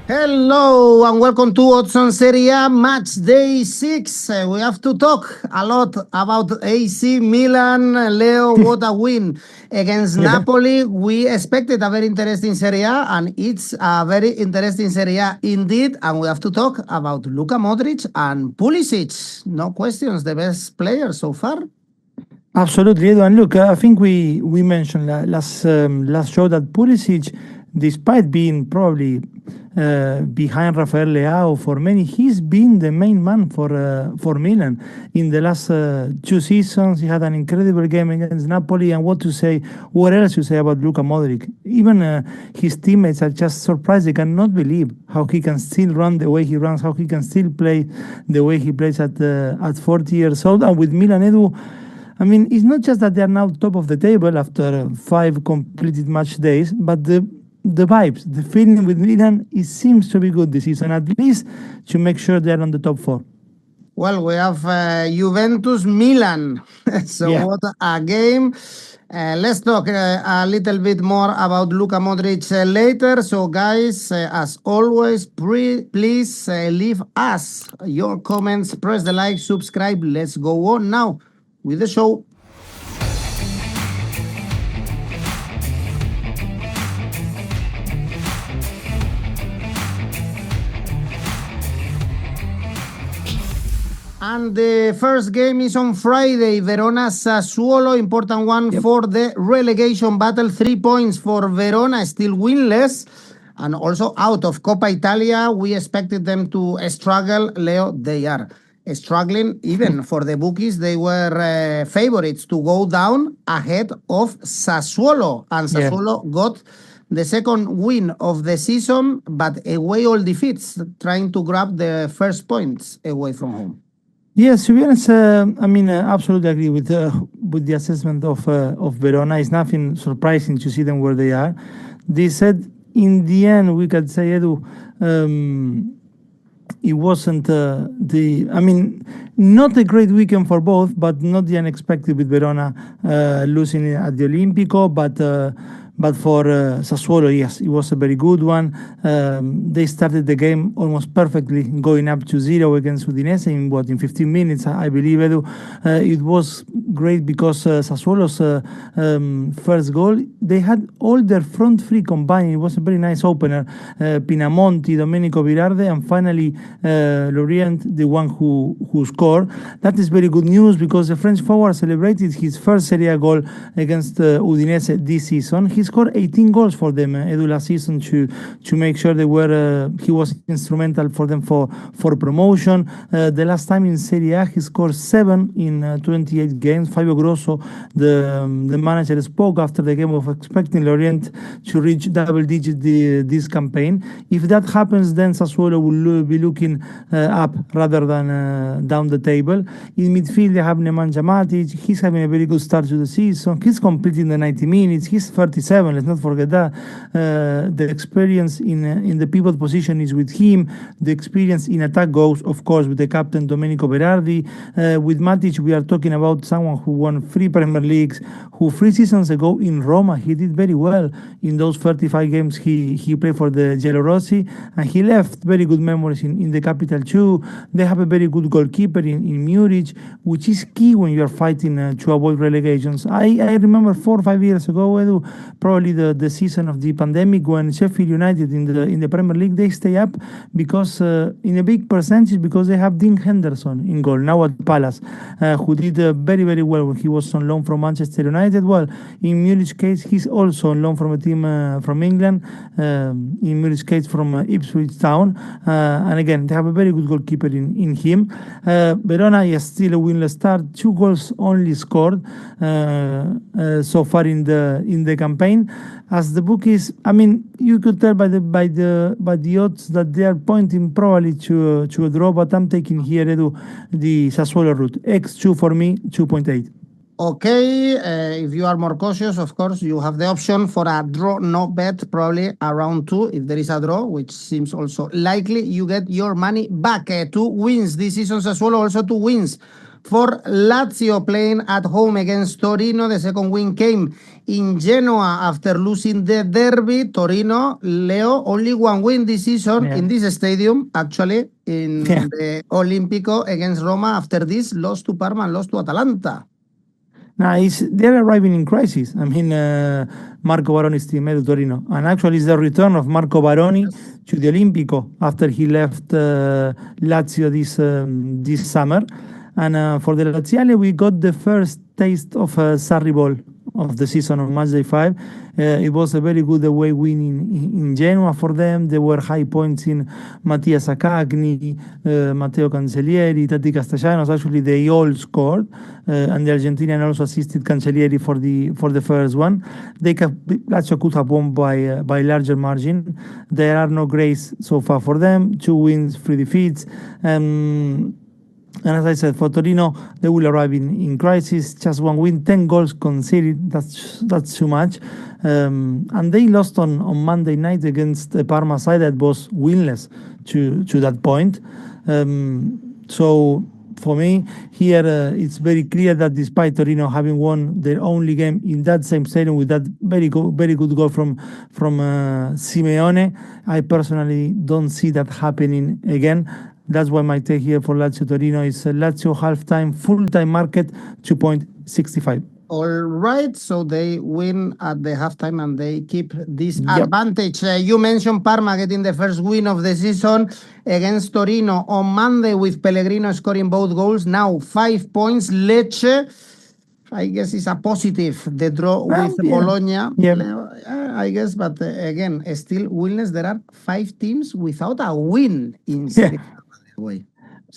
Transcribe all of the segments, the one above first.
Hello and welcome to Serie A Match Day 6. We have to talk a lot about AC Milan. Leo, what a win against Napoli. We expected a very interesting Serie A, and it's a very interesting Serie A indeed. And we have to talk about Luka Modric and Pulisic. No questions, the best player so far. Absolutely, Edu. And look, I think we mentioned last show that Pulisic, despite being probably behind Rafael Leao for many, he's been the main man for Milan in the last 2 seasons. He had an incredible game against Napoli, and what else you say about Luka Modric? Even his teammates are just surprised. They cannot believe how he can still run the way he runs, how he can still play the way he plays at 40 years old. And with Milan, Edu, I mean, it's not just that they are now top of the table after 5 completed match days, but the vibes, the feeling with Milan, it seems to be good this season, at least to make sure they're on the top 4. Well, we have Juventus Milan. What a game. Let's talk a little bit more about Luka Modric later. So, guys, as always, please leave us your comments, press the like, subscribe. Let's go on now with the show. And the first game is on Friday. Verona Sassuolo, important one for the relegation battle. 3 points for Verona, still winless. And also out of Coppa Italia, we expected them to struggle. Leo, they are struggling. Even for the bookies, they were favorites to go down ahead of Sassuolo. And Sassuolo got the second win of the season, but away all defeats, trying to grab the first points away from home. Yes, to be honest, absolutely agree with the assessment of Verona. It's nothing surprising to see them where they are. They said in the end, we could say, Edu, it wasn't not a great weekend for both, but not the unexpected with Verona losing at the Olimpico, but for Sassuolo, yes, it was a very good one. They started the game almost perfectly, going up to 0 against Udinese in 15 minutes, I believe, Edu. It was great because Sassuolo's first goal, they had all their front three combined. It was a very nice opener. Pinamonti, Domenico Birarde, and finally Lorient, the one who scored. That is very good news because the French forward celebrated his first Serie A goal against Udinese this season. He scored 18 goals for them, Edu, last season to make sure they were. He was instrumental for them for promotion. The last time in Serie A, he scored 7 in 28 games. Fabio Grosso, the manager, spoke after the game of expecting Lorient to reach double digit this campaign. If that happens, then Sassuolo will be looking up rather than down the table. In midfield, they have Nemanja Matic. He's having a very good start to the season. He's completing the 90 minutes. He's 37. Let's not forget that. The experience in the pivot position is with him. The experience in attack goes, of course, with the captain Domenico Berardi. With Matic, we are talking about someone who won 3 Premier Leagues, who 3 seasons ago in Roma, he did very well in those 35 games he played for the Giallorossi, and he left very good memories in the capital too. They have a very good goalkeeper in 𝗵𝐵, which is key when you are fighting to avoid relegations. I remember 4 or 5 years ago, Edu, probably the season of the pandemic, when Sheffield United in the Premier League, they stay up because in a big percentage because they have Dean Henderson in goal now at Palace, who did very, very well when he was on loan from Manchester United. Well, in 𝗵𝐵's case, he's also on loan from a team from England, in 𝗵𝐵's case from Ipswich Town, and again, they have a very good goalkeeper in him. Verona is still a winless start, 2 goals only scored so far in the campaign. As the bookies, you could tell by the odds that they are pointing probably to a draw, but I'm taking here, Edu, the Sassuolo route. 𝑋2 for me, 2.8. Okay, if you are more cautious, of course, you have the option for a draw, no bet, probably around 2. If there is a draw, which seems also likely, you get your money back. 2 wins this season, Sassuolo, also 2 wins for Lazio playing at home against Torino. The second win came in Genoa after losing the derby. Torino, Leo, only one win this season in this stadium, actually, in the Olimpico against Roma. After this, lost to Parma and lost to Atalanta. Now, they're arriving in crisis. I mean, Marco Baroni's team, Torino. And actually, it's the return of Marco Baroni to the Olimpico after he left Lazio this summer. And for the Laziale, we got the first taste of Sarri ball of the season on Matchday 5. It was a very good away win in Genoa for them. There were high points in Mattia Saccagni, Matteo Cancellieri, Tati Castellanos. Actually, they all scored, and the Argentinian also assisted Cancellieri for the first one. Lazio could have won by larger margin. There are no grace so far for them. 2 wins, 3 defeats. And as I said, for Torino, they will arrive in crisis. Just 1 win, 10 goals conceded. That's too much. And they lost on Monday night against the Parma side that was winless to that point. So for me, here it's very clear that despite Torino having won their only game in that same stadium with that very good goal from Simeone, I personally don't see that happening again. That's why my take here for Lazio Torino is Lazio halftime, full-time market, 2.65. All right, so they win at the halftime and they keep this advantage. You mentioned Parma getting the first win of the season against Torino on Monday with Pellegrino scoring both goals. Now 5 points. Lecce, I guess it's a positive, the draw with Bologna. I guess, but again, still winless. There are 5 teams without a win in Serie A.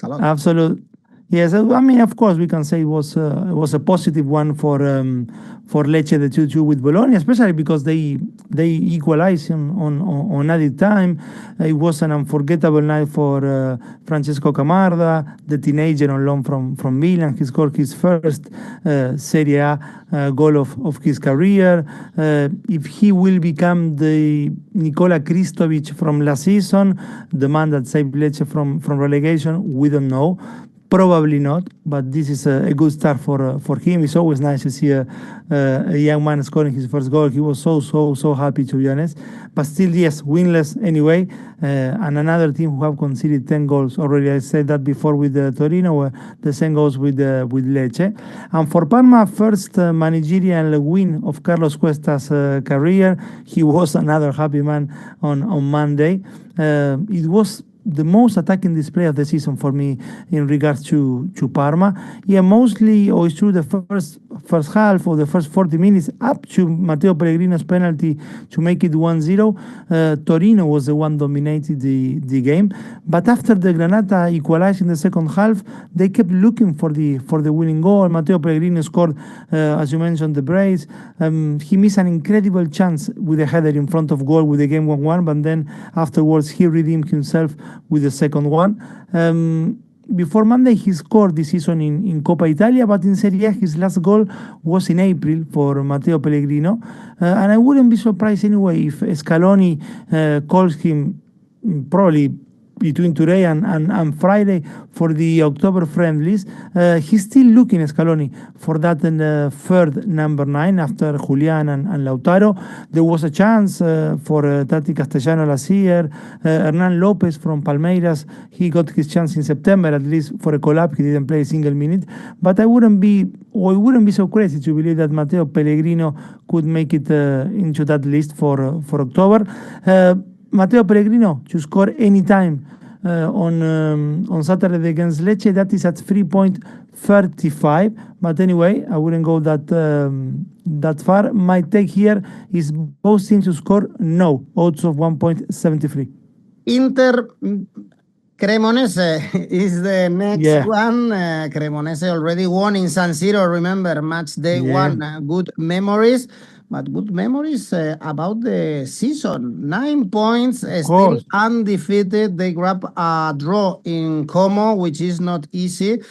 Absolutely. Yes, I mean, of course, we can say it was a positive one for Lecce, the 2-2 with Bologna, especially because they equalized on added time. It was an unforgettable night for Francesco Camarda, the teenager on loan from Milan. He scored his first Serie A goal of his career. If he will become the 𝐿𝐵𝐴 from last season, the man that saved Lecce from relegation, we don't know. Probably not, but this is a good start for him. It's always nice to see a young man scoring his first goal. He was so happy, to be honest. But still, yes, winless anyway. And another team who have conceded 10 goals already. I said that before with Torino, where the same goes with Lecce. And for Parma, first managerial win of Carlos Cuesta's career. He was another happy man on Monday. It was the most attacking display of the season for me in regards to Parma. Yeah, mostly, or it's true, the first half or the first 40 minutes up to Matteo Pellegrino's penalty to make it 1-0. Torino was the one dominating the game. But after the Granata equalized in the second half, they kept looking for the winning goal. Matteo Pellegrino scored, as you mentioned, the brace. He missed an incredible chance with a header in front of goal with the game 1-1, but then afterwards he redeemed himself with the second one. Before Monday, he scored this season in Coppa Italia, but in Serie A, his last goal was in April for Matteo Pellegrino. And I wouldn't be surprised anyway if Scaloni calls him probably between today and Friday for the October friendlies. He's still looking, Scaloni, for that third number 9 after Julian and Lautaro. There was a chance for Tati Castellanos last year. Hernan Lopez from Palmeiras, he got his chance in September, at least for a collab. He didn't play a single minute. But it wouldn't be so crazy to believe that Matteo Pellegrino could make it into that list for October. Matteo Pellegrino to score anytime on Saturday against Lecce. That is at 3.35. But anyway, I wouldn't go that far. My take here is both teams to score no. Odds of 1.73. Inter Cremonese is the next one. Cremonese already won in San Siro. Remember, match day 1. Good memories. But good memories about the season. 9 points, still undefeated. They grab a draw in Como, which is not easy.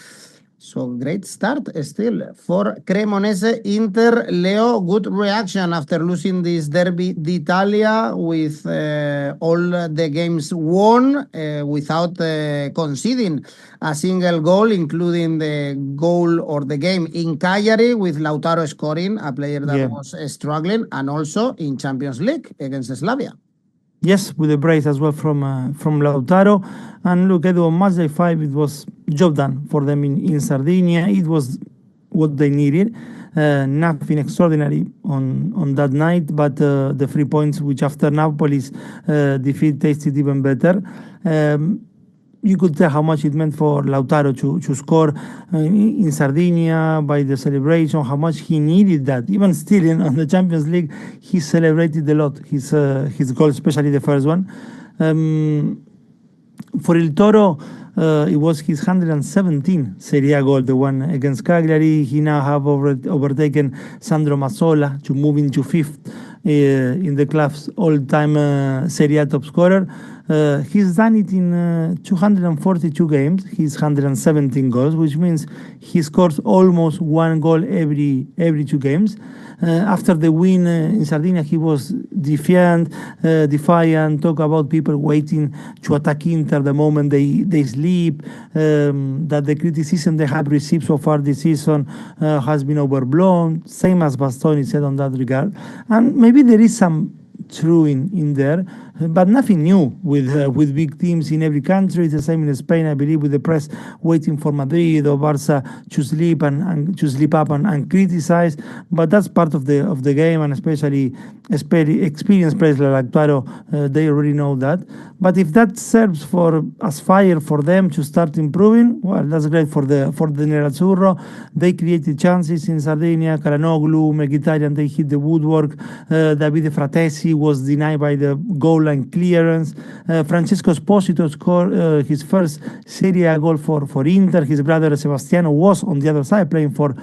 So great start still for Cremonese. Inter, Leo, good reaction after losing this Derby d'Italia with all the games won without conceding a single goal, including the goal or the game in Cagliari with Lautaro scoring, a player that was struggling, and also in Champions League against Slavia. Yes, with a brace as well from Lautaro. And look, Edu, on Matchday 5, it was job done for them in Sardinia. It was what they needed. Nothing extraordinary on that night, but the 3 points, which after Napoli's defeat tasted even better. You could tell how much it meant for Lautaro to score in Sardinia by the celebration, how much he needed that. Even still on the Champions League, he celebrated a lot, his goal, especially the first one. For Il Toro, it was his 117th Serie A goal, the one against Cagliari. He now have overtaken Sandro Mazzola to move into fifth in the club's all-time Serie A top scorer. He's done it in 242 games, his 117 goals, which means he scores almost one goal every 2 games. After the win in Sardinia, he was defiant, talk about people waiting to attack Inter the moment they sleep, that the criticism they have received so far this season has been overblown, same as Bastoni said on that regard. And maybe there is some true in there, but nothing new with big teams in every country. It's the same in Spain, I believe, with the press waiting for Madrid or Barca to sleep and to sleep up and criticize. But that's part of the game, and especially experienced players like Lautaro, they already know that. But if that serves as fire for them to start improving, well, that's great for the Nerazzurro. They created chances in Sardinia. Calhanoglu, Mkhitaryan, they hit the woodwork. Davide Fratesi was denied by the goal line clearance. Francesco Esposito scored his first Serie A goal for Inter. His brother Sebastiano was on the other side playing for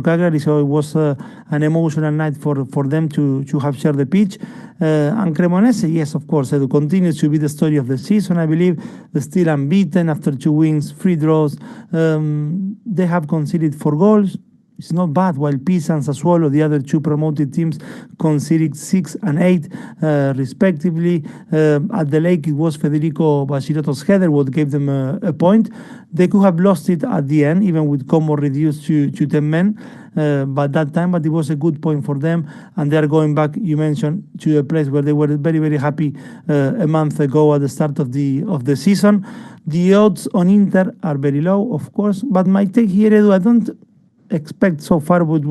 Cagliari, so it was an emotional night for them to have shared the pitch. And Cremonese, yes, of course, it continues to be the story of the season, I believe. They're still unbeaten after 2 wins, 3 draws. They have conceded 4 goals. It's not bad, while Pisa and Sassuolo, the other 2 promoted teams, conceded 6 and 8, respectively. At the Lake, it was Federico Bacirotto's header what gave them a point. They could have lost it at the end, even with Como reduced to 10 men by that time, but it was a good point for them, and they are going back, you mentioned, to a place where they were very, very happy a month ago at the start of the season. The odds on Inter are very low, of course, but my take here, Edu, I don't expect so far what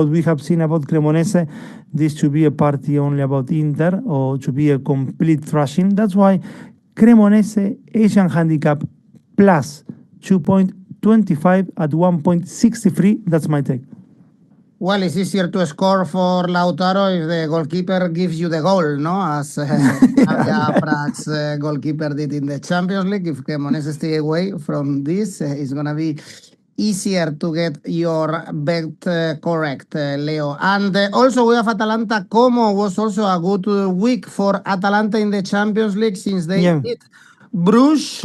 we have seen about Cremonese, this to be a party only about Inter or to be a complete thrashing. That's why Cremonese Asian handicap plus 2.25 at 1.63. That's my take. Well, it's easier to score for Lautaro if the goalkeeper gives you the goal, no? As Prague's goalkeeper did in the Champions League. If Cremonese stay away from this, it's going to be easier to get your bet correct, Leo. And also we have Atalanta. Como was also a good week for Atalanta in the Champions League since they beat Bruges.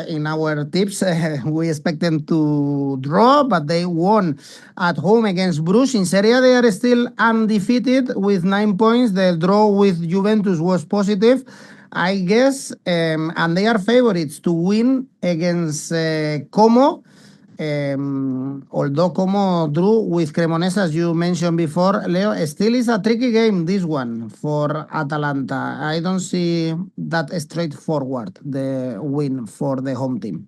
In our tips, we expect them to draw, but they won at home against Bruges. In Serie A, they are still undefeated with 9 points. The draw with Juventus was positive, I guess, and they are favorites to win against Como. Although Como drew with Cremonese, as you mentioned before, Leo, still is a tricky game, this one, for Atalanta. I don't see that straightforward, the win for the home team.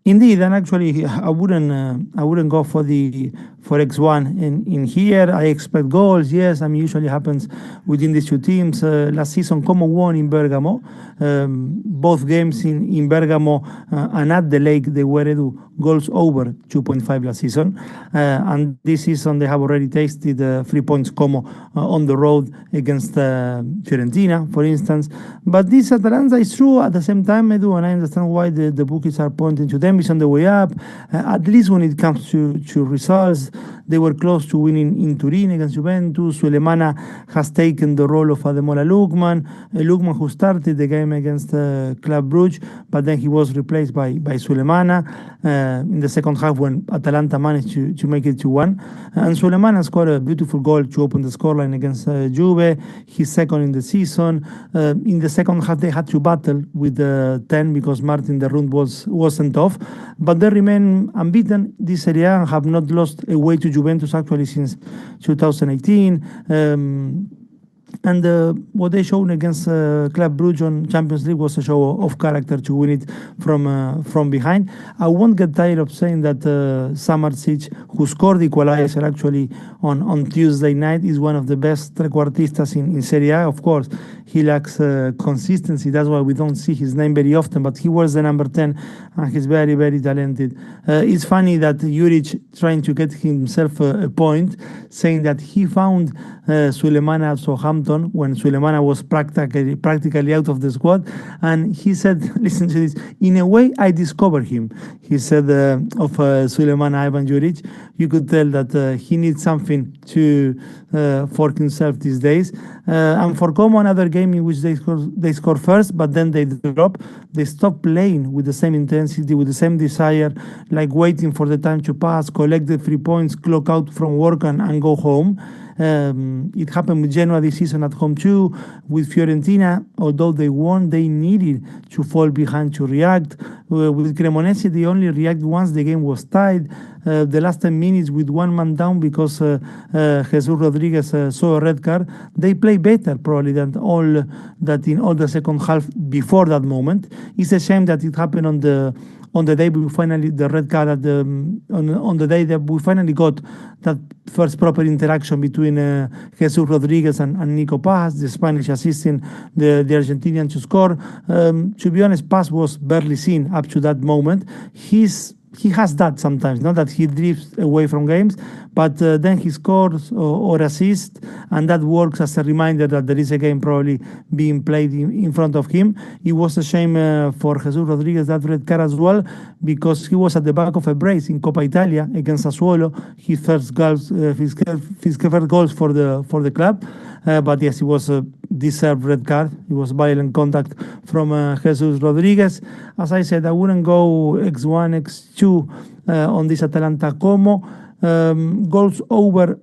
Indeed, and actually, I wouldn't go for X1 in here. I expect goals. Yes, I mean, usually happens within these 2 teams. Last season, Como won in Bergamo. Both games in Bergamo and at the Lake, they were goals over 2.5 last season. And this season, they have already tasted 3 points Como on the road against Fiorentina, for instance. But this Atalanta is true at the same time, Edu, and I understand why the bookies are pointing to them. team is on the way up, at least when it comes to results. They were close to winning in Turin against Juventus. 𝐬𝐵 has taken the role of Ademola Lookman. Lookman, who started the game against Club Brugge, but then he was replaced by 𝐬𝐵 in the second half when Atalanta managed to make it 2-1. And 𝐬𝐵 scored a beautiful goal to open the scoreline against Juve, his second in the season. In the second half, they had to battle with 10 because Martin de Roon wasn't off. But they remain unbeaten this Serie A and have not lost away to Juventus actually since 2018. And what they showed against Club Brugge on Champions League was a show of character to win it from behind. I won't get tired of saying that 𝗪 who scored the equalizer actually on Tuesday night, is one of the best trequartistas in Serie A. Of course, he lacks consistency. That's why we don't see his name very often, but he wears the number 10 and he's very, very talented. It's funny that 𝗀𝐻 trying to get himself a point, saying that he found 𝐬𝐵 at Southampton when 𝐬𝐵 was practically out of the squad, and he said, listen to this, in a way I discovered him. He said of 𝐬𝐵 Ivan 𝗀𝐻, you could tell that he needs something for himself these days. And for Como, another game in which they score first, but then they drop. They stop playing with the same intensity, with the same desire, like waiting for the time to pass, collect the 3 points, clock out from work and go home. It happened with Genoa this season at home too. With Fiorentina, although they won, they needed to fall behind to react. With Cremonese, they only reacted once the game was tied. The last 10 minutes with one man down because �Jesus Rodriguez saw a red card. They play better probably than in all the second half before that moment. It's a shame that it happened on the day we finally the red card on the day that we finally got that first proper interaction between �Jesus Rodriguez and Nico Paz, the Spanish assisting the Argentinian to score. To be honest, Paz was barely seen up to that moment. He has that sometimes, not that he drifts away from games, but then he scores or assists, and that works as a reminder that there is a game probably being played in front of him. It was a shame for �Jesus Rodriguez, that red card as well, because he was at the back of a brace in Coppa Italia against Sassuolo, his first goals for the club. But yes, it was a deserved red card. It was violent contact from �Jesus Rodriguez. As I said, I wouldn't go 𝑋1, 𝑋2 on this Atalanta Como. Goals over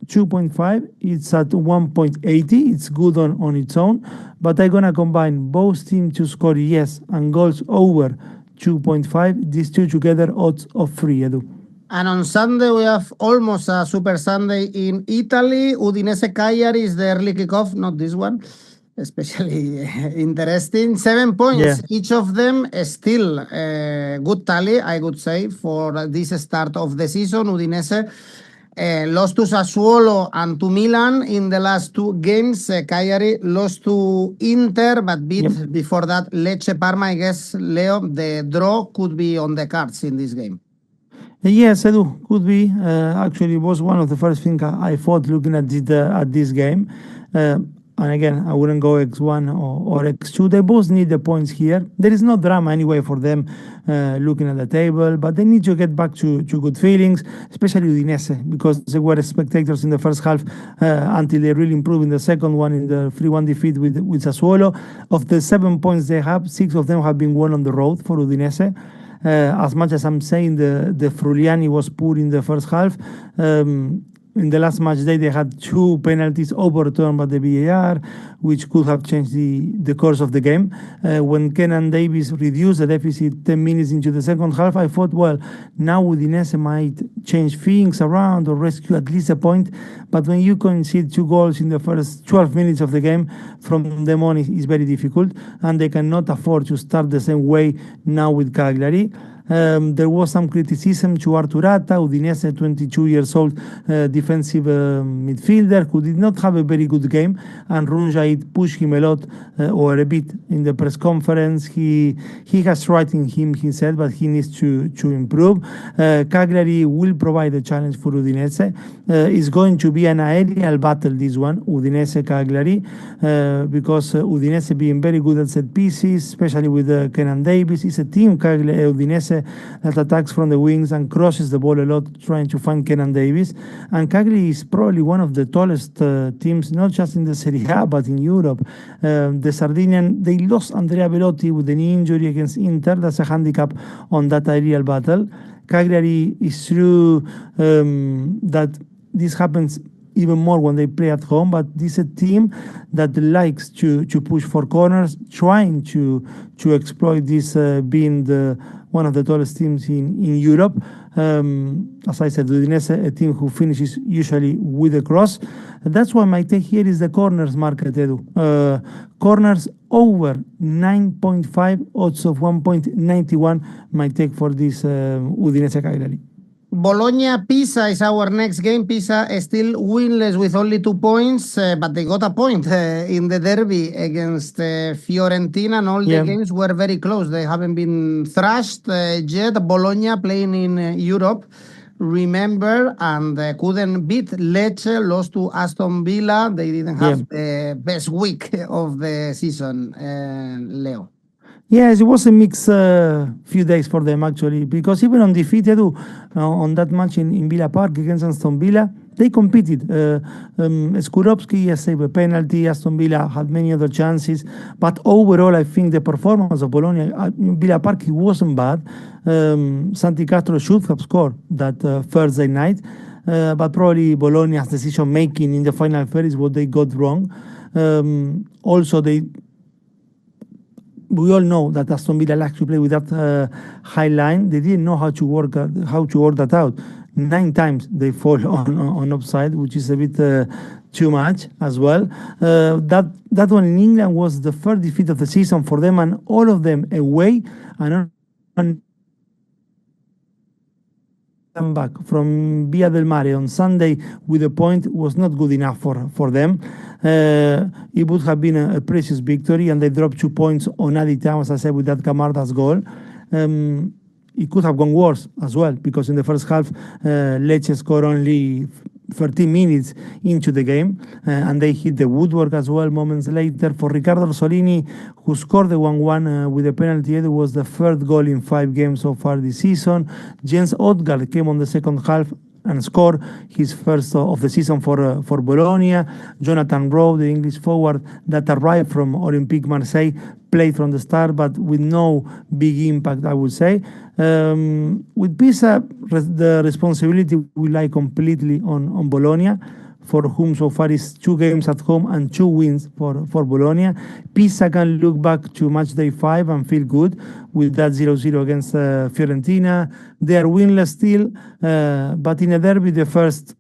2.5, it's at 1.80. It's good on its own, but I'm gonna combine both teams to score yes and goals over 2.5. These two together, odds of 3, Edu. And on Sunday, we have almost a Super Sunday in Italy. Udinese Cagliari is the early kickoff, not this one. Especially interesting. 7 points, each of them still a good tally, I would say, for this start of the season. Udinese lost to Sassuolo and to Milan in the last 2 games. Cagliari lost to Inter, but beat before that Lecce, Parma. I guess, Leo, the draw could be on the cards in this game. Yes, Edu, could be. Actually, it was one of the first things I thought looking at this game. And again, I wouldn't go 𝑋1 or 𝑋2. They both need the points here. There is no drama anyway for them looking at the table, but they need to get back to good feelings, especially Udinese, because they were spectators in the first half until they really improved in the second one in the 3-1 defeat with Sassuolo. Of the 7 points they have, 6 of them have been won on the road for Udinese. As much as I'm saying the Fruliani was poor in the first half, in the last match day, they had 2 penalties overturned by the VAR, which could have changed the course of the game. When Kenan Davis reduced the deficit 10 minutes into the second half, I thought, well, now Udinese might change things around or rescue at least a point. But when you concede 2 goals in the first 12 minutes of the game, from them on, it's very difficult. And they cannot afford to start the same way now with Cagliari. There was some criticism to Arturata, Udinese, 22 years old defensive midfielder, who did not have a very good game, and 𝗀𝗏 pushed him a lot or a bit in the press conference. He has right in him, he said, but he needs to improve. Cagliari will provide a challenge for Udinese. It's going to be an aerial battle, this one, Udinese-Cagliari, because Udinese being very good at set pieces, especially with Kenan Davis. It's a team, Udinese, Udinese that attacks from the wings and crosses the ball a lot, trying to find Kenan Davis. And Cagliari is probably one of the tallest teams, not just in the Serie A, but in Europe. The Sardinian, they lost Andrea Belotti with an injury against Inter. That's a handicap on that aerial battle. Cagliari is true that this happens even more when they play at home, but this is a team that likes to push for corners, trying to exploit this being one of the tallest teams in Europe. As I said, Udinese, a team who finishes usually with a cross. That's why my take here is the corners market, Edu. Corners over 9.5, odds of 1.91, my take for this Udinese Cagliari. Bologna Pisa is our next game. Pisa is still winless with only 2 points, but they got a point in the derby against Fiorentina, and all the games were very close. They haven't been thrashed yet. Bologna playing in Europe, remember, and couldn't beat Lecce, lost to Aston Villa. They didn't have the best week of the season, Leo. Yes, it was a mixed few days for them, actually, because even undefeated on that match in Villa Park against Aston Villa, they competed. 𝗀𝗵𝐿𝐻𝐿 saved a penalty. Aston Villa had many other chances. But overall, I think the performance of Bologna at Villa Park, it wasn't bad. Santi Castro should have scored that Thursday night. But probably Bologna's decision-making in the final third is what they got wrong. Also, we all know that Aston Villa likes to play with that high line. They didn't know how to work that out. 9 times they fall on offside, which is a bit too much as well. That one in England was the third defeat of the season for them, and all of them away. And back from Via del Mare on Sunday with a point was not good enough for them. It would have been a precious victory, and they dropped 2 points on added time, as I said, with that Camarda's goal. It could have gone worse as well, because in the first half, Lecce scored only 13 minutes into the game, and they hit the woodwork as well moments later. For Riccardo Orsolini, who scored the 1-1 with a penalty, it was the third goal in 5 games so far this season. Jens Odgaard came on the second half and scored his first of the season for Bologna. Jonathan Rowe, the English forward that arrived from Olympique Marseille, played from the start, but with no big impact, I would say. With Pisa, the responsibility will lie completely on Bologna, for whom so far is 2 games at home and 2 wins for Bologna. Pisa can look back to Matchday 5 and feel good with that 0-0 against Fiorentina. They are winless still, but in a derby, the first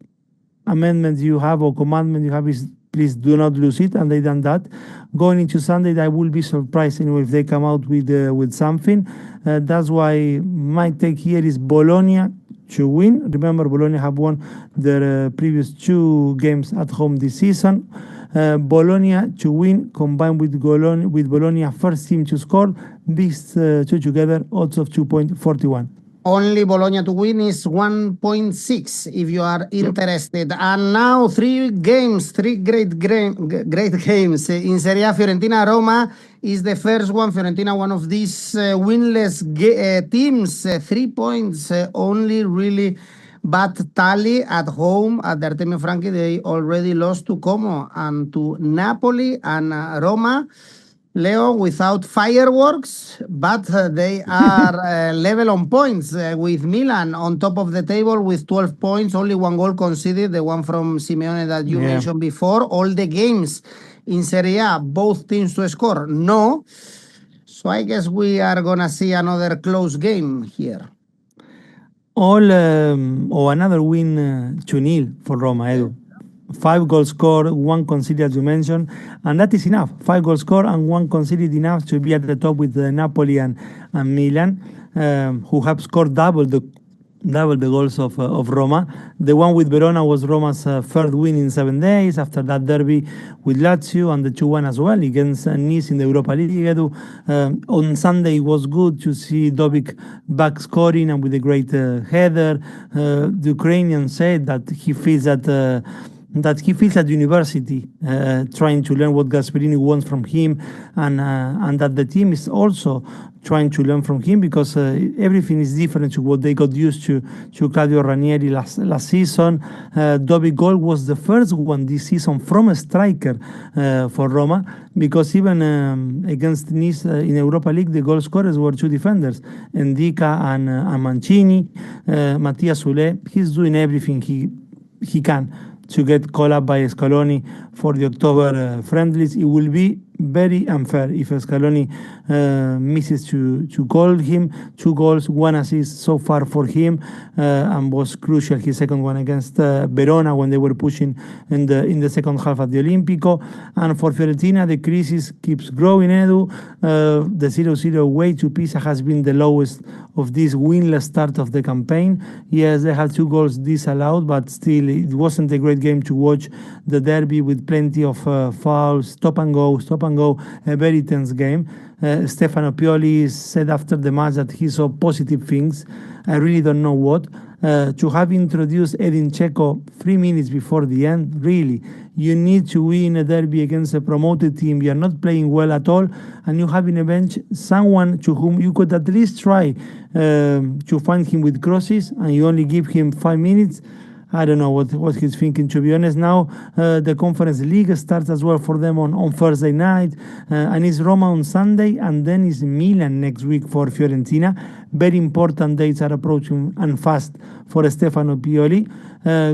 amendment you have or commandment you have is please do not lose it, and they done that. Going into Sunday, I will be surprised anyway if they come out with something. That's why my take here is Bologna to win. Remember, Bologna have won their previous 2 games at home this season. Bologna to win, combined with Bologna first team to score. These 2 together, odds of 2.41. Only Bologna to win is 1.6 if you are interested. And now 3 games, 3 great games. In Serie A, Fiorentina Roma is the first one. Fiorentina, one of these winless teams. 3 points only, really bad tally at home at the Artemio Franchi. They already lost to Como and to Napoli, and Roma, Leo, without fireworks, but they are level on points with Milan on top of the table with 12 points, only 1 goal conceded, the one from Simeone that you mentioned before. All the games in Serie A, both teams to score, no. So I guess we are going to see another close game here. Or another win 2-0 for Roma, Edu. 5 goals scored, 1 conceded, as you mentioned, and that is enough. 5 goals scored and 1 conceded, enough to be at the top with Napoli and Milan, who have scored double the goals of Roma. The one with Verona was Roma's third win in 7 days after that derby with Lazio, and the 2-1 as well against Nice in the Europa League. On Sunday, it was good to see 𝗀𝗵𝐿 back scoring and with a great header. The Ukrainian said that he feels that that he feels at university, trying to learn what Gasperini wants from him, and that the team is also trying to learn from him, because everything is different to what they got used to Claudio Ranieri last season. 𝗀𝗲𝗿𝗀𝗀 was the first one this season from a striker for Roma, because even against Nice in Europa League, the goal scorers were two defenders, 𝗛𝗏𝗏 and Mancini. Mattia Sule, he's doing everything he can to get called up by Scaloni for the October friendlies. It will be very unfair if Scaloni misses to call him. 2 goals, 1 assist so far for him, and was crucial his second one against Verona when they were pushing in the second half at the Olimpico. And for Fiorentina, the crisis keeps growing, Edu. The 0-0 away to Pisa has been the lowest of this winless start of the campaign. Yes, they had 2 goals disallowed, but still it wasn't a great game to watch. The derby with plenty of fouls, stop and go, a very tense game. Stefano Pioli said after the match that he saw positive things. I really don't know what. To have introduced Edin Dzeko 3 minutes before the end, really, you need to win a derby against a promoted team. You are not playing well at all, and you have in a bench someone to whom you could at least try to find him with crosses, and you only give him 5 minutes. I don't know what he's thinking, to be honest. Now the Conference League starts as well for them on Thursday night, and it's Roma on Sunday, and then it's Milan next week for Fiorentina. Very important dates are approaching and fast for Stefano Pioli.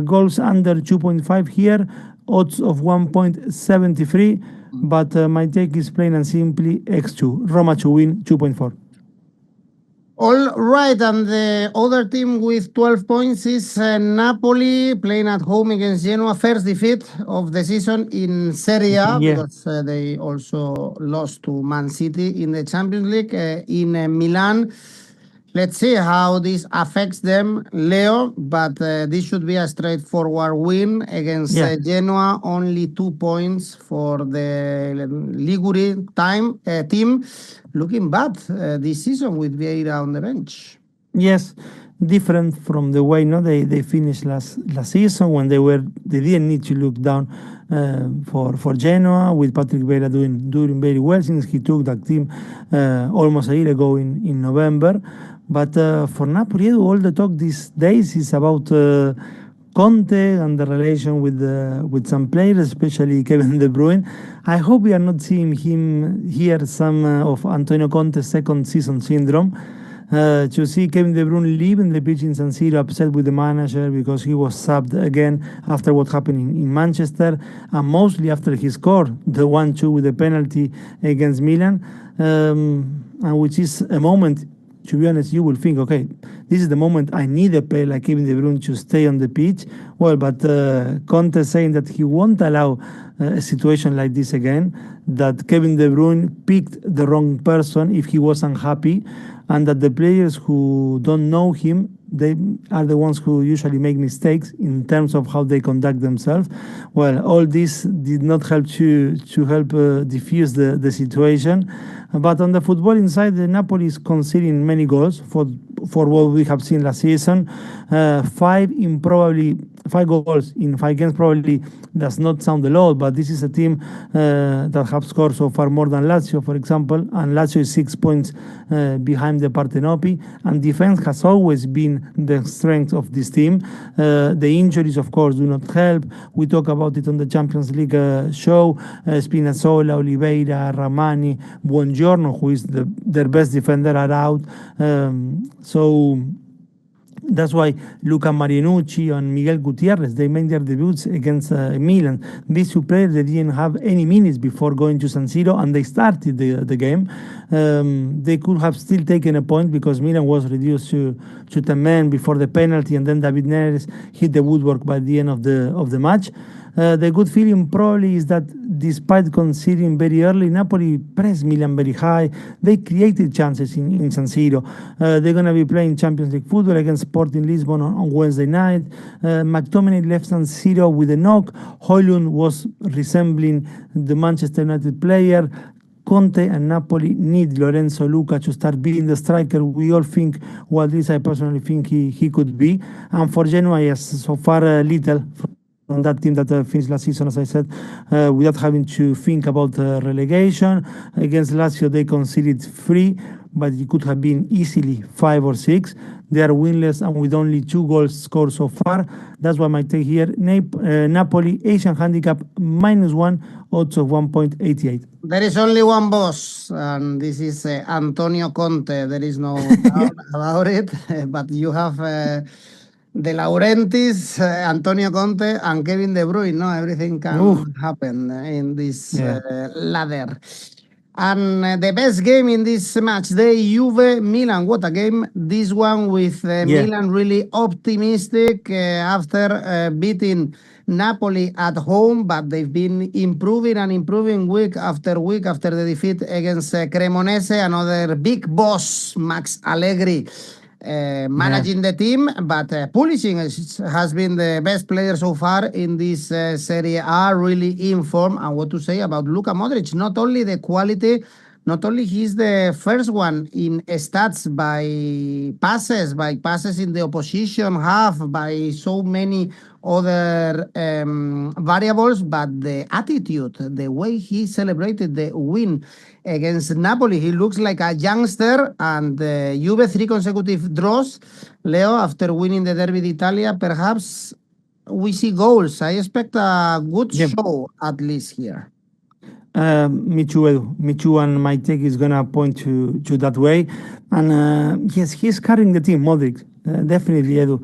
Goals under 2.5 here, odds of 1.73, but my take is plain and simply 𝐻𝐿, Roma to win 2.4. All right, and the other team with 12 points is Napoli, playing at home against Genoa. First defeat of the season in Serie A, because they also lost to Man City in the Champions League in Milan. Let's see how this affects them, Leo, but this should be a straightforward win against Genoa. Only 2 points for the Liguri team. Looking bad this season with Vieira on the bench. Yes, different from the way they finished last season, when they didn't need to look down for Genoa, with Patrick Vieira doing very well since he took that team almost a year ago in November. But for Napoli, all the talk these days is about Conte and the relation with some players, especially Kevin De Bruyne. I hope we are not seeing him here some of Antonio Conte's second season syndrome. To see Kevin De Bruyne leaving the pitch in San Siro, upset with the manager because he was subbed again after what happened in Manchester, and mostly after he scored the 1-2 with the penalty against Milan, and which is a moment, to be honest, you will think, okay, this is the moment I need a player like Kevin De Bruyne to stay on the pitch. Well, but Conte saying that he won't allow a situation like this again, that Kevin De Bruyne picked the wrong person if he was unhappy, and that the players who don't know him, they are the ones who usually make mistakes in terms of how they conduct themselves. Well, all this did not help to diffuse the situation. But on the footballing side, the Napoli is conceding many goals for what we have seen last season. 5 goals in 5 games probably does not sound a lot, but this is a team that have scored so far more than Lazio, for example, and Lazio is 6 points behind the Parthenopi, and defense has always been the strength of this team. The injuries, of course, do not help. We talk about it on the Champions League show. Spinazzola, Oliveira, Ramani, Buongiorno, who is their best defender, are out. So that's why Luca Marinucci and Miguel Gutierrez, they made their debuts against Milan. These 2 players, they didn't have any minutes before going to San Siro, and they started the game. They could have still taken a point because Milan was reduced to 10 men before the penalty, and then David Neres hit the woodwork by the end of the match. The good feeling probably is that despite conceding very early, Napoli pressed Milan very high. They created chances in San Siro. They're going to be playing Champions League football against Sporting Lisbon on Wednesday night. McTominay left San Siro with a knock. Højlund was resembling the Manchester United player. Conte and Napoli need Lorenzo Luca to start being the striker we all think, well, at least I personally think he could be. And for Genoa, yes, so far little on that team that finished last season, as I said, without having to think about relegation. Against Lazio, they conceded 3, but it could have been easily 5 or 6. They are winless and with only 2 goals scored so far. That's why my take here. Napoli, Asian handicap, -1, odds of 1.88. There is only one boss, and this is Antonio Conte. There is no doubt about it. But you have De Laurentiis, Antonio Conte, and Kevin De Bruyne. No, everything can happen in this ladder. And the best game in this match day, Juve Milan. What a game! This one with Milan really optimistic after beating Napoli at home, but they've been improving and improving week after week after the defeat against Cremonese. Another big boss, Max Allegri, managing the team, but Pulisic has been the best player so far in this Serie A, really in form. And what to say about Luka Modric? Not only the quality, not only he's the first one in stats by passes in the opposition half, by so many other variables, but the attitude, the way he celebrated the win against Napoli, he looks like a youngster. And Juve 3 consecutive draws. Leo, after winning the Derby d'Italia, perhaps we see goals. I expect a good show at least here. Me too, Edu. Me too, and my take is gonna point to that way. And yes, he's carrying the team, Modric. Definitely, Edu.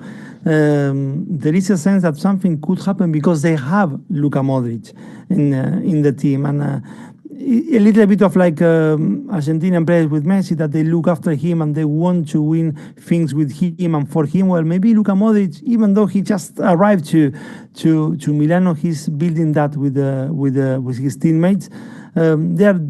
There is a sense that something could happen because they have Luka Modric in the team, and a little bit of like Argentinian players with Messi, that they look after him and they want to win things with him and for him. Well, maybe Luka Modric, even though he just arrived to Milano, he's building that with his teammates. They are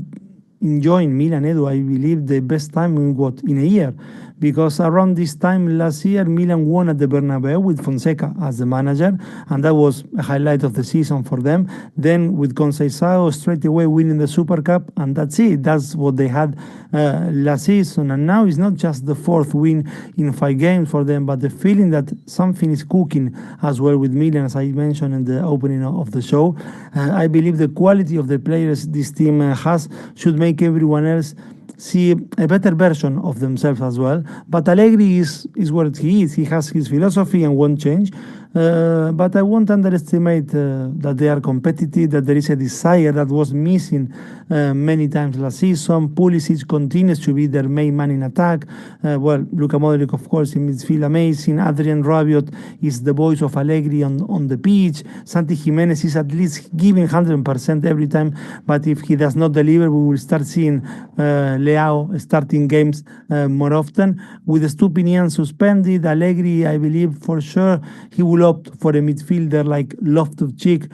enjoying Milan, Edu, I believe, the best time in a year. Because around this time last year, Milan won at the Bernabeu with Fonseca as the manager, and that was a highlight of the season for them. Then with 𝐿 straight away winning the Super Cup, and that's it. That's what they had last season. And now it's not just the 4th win in 5 games for them, but the feeling that something is cooking as well with Milan, as I mentioned in the opening of the show. I believe the quality of the players this team has should make everyone else see a better version of themselves as well. But Allegri is what he is. He has his philosophy and won't change. But I won't underestimate that they are competitive, that there is a desire that was missing many times last season. Pulisic continues to be their main man in attack. Luka Modric, of course, in midfield, amazing. Adrien Rabiot is the voice of Allegri on the pitch. Santi Jimenez is at least giving 100% every time. But if he does not deliver, we will start seeing Leao starting games more often. With Stupinian suspended, Allegri, I believe for sure, he will opt for a midfielder like 𝗀𝗏𝗀𝐻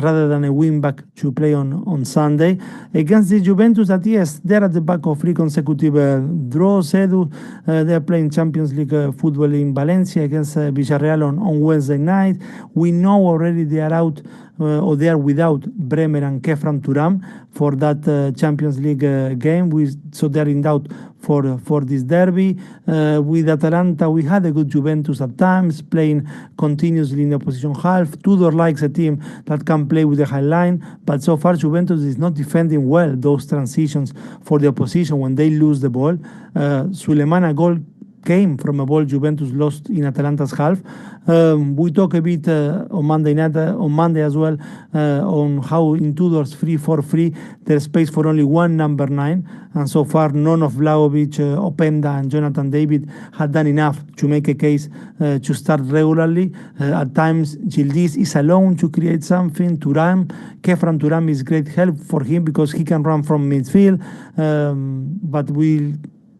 rather than a wing-back to play on Sunday. Against the Juventus, that yes, they're at the back of 3 consecutive draws, Edu. They're playing Champions League football in Valencia against Villarreal on Wednesday night. We know already they are out or they are without Bremer and Khéphren Thuram for that Champions League game. So they're in doubt for this derby. With Atalanta, we had a good Juventus at times, playing continuously in the opposition half. Tudor likes a team that can play with the high line, but so far Juventus is not defending well those transitions for the opposition when they lose the ball. Suleiman goal came from a ball Juventus lost in Atalanta's half. We talk a bit on Monday as well, on how in Tudor's 3-4-3 there's space for only one number 9, and so far none of 𝗏𝗏𝗏𝗀, Openda and Jonathan David had done enough to make a case to start regularly. At times 𝐿𝐳𝐧𝐧𝐸 is alone to create something. Khéphren Thuram is great help for him because he can run from midfield, but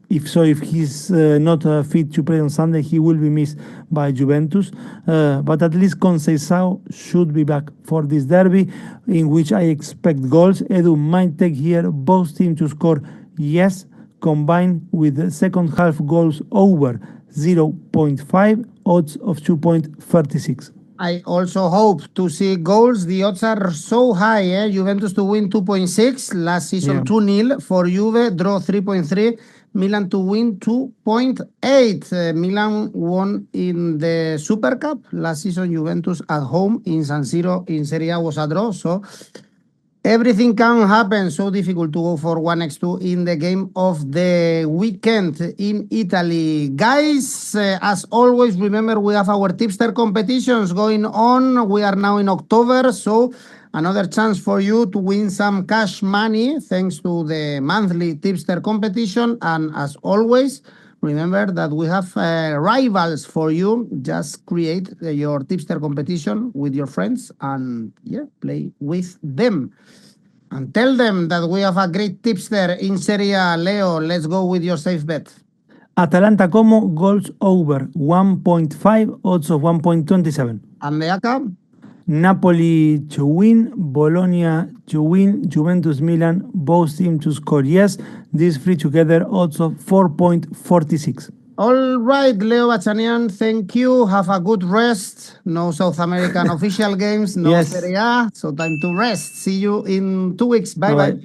if he's not fit to play on Sunday, he will be missed by Juventus. But at least 𝐿𝐶𝐶 should be back for this derby, in which I expect goals. Edu might take here both teams to score, yes, combined with the second half goals over 0.5, odds of 2.36. I also hope to see goals. The odds are so high. Juventus to win 2.6. Last season 2-0 for Juve, draw 3.3. Milan to win 2.8. Milan won in the Super Cup last season. Juventus at home in San Siro in Serie A was a draw. So everything can happen. So difficult to go for 1x2 in the game of the weekend in Italy. Guys, as always, remember we have our tipster competitions going on. We are now in October, so another chance for you to win some cash money thanks to the monthly tipster competition. And as always, remember that we have rivals for you. Just create your tipster competition with your friends and play with them. And tell them that we have a great tipster in Serie A. Leo, let's go with your safe bet. Atalanta como goals over 1.5, odds of 1.27. And the ACCA? Napoli to win, Bologna to win, Juventus, Milan, both teams to score yes. These three together, odds of 4.46. All right, Leo Bachanian, thank you. Have a good rest. No South American official games, no Serie A, so time to rest. See you in 2 weeks. Bye-bye.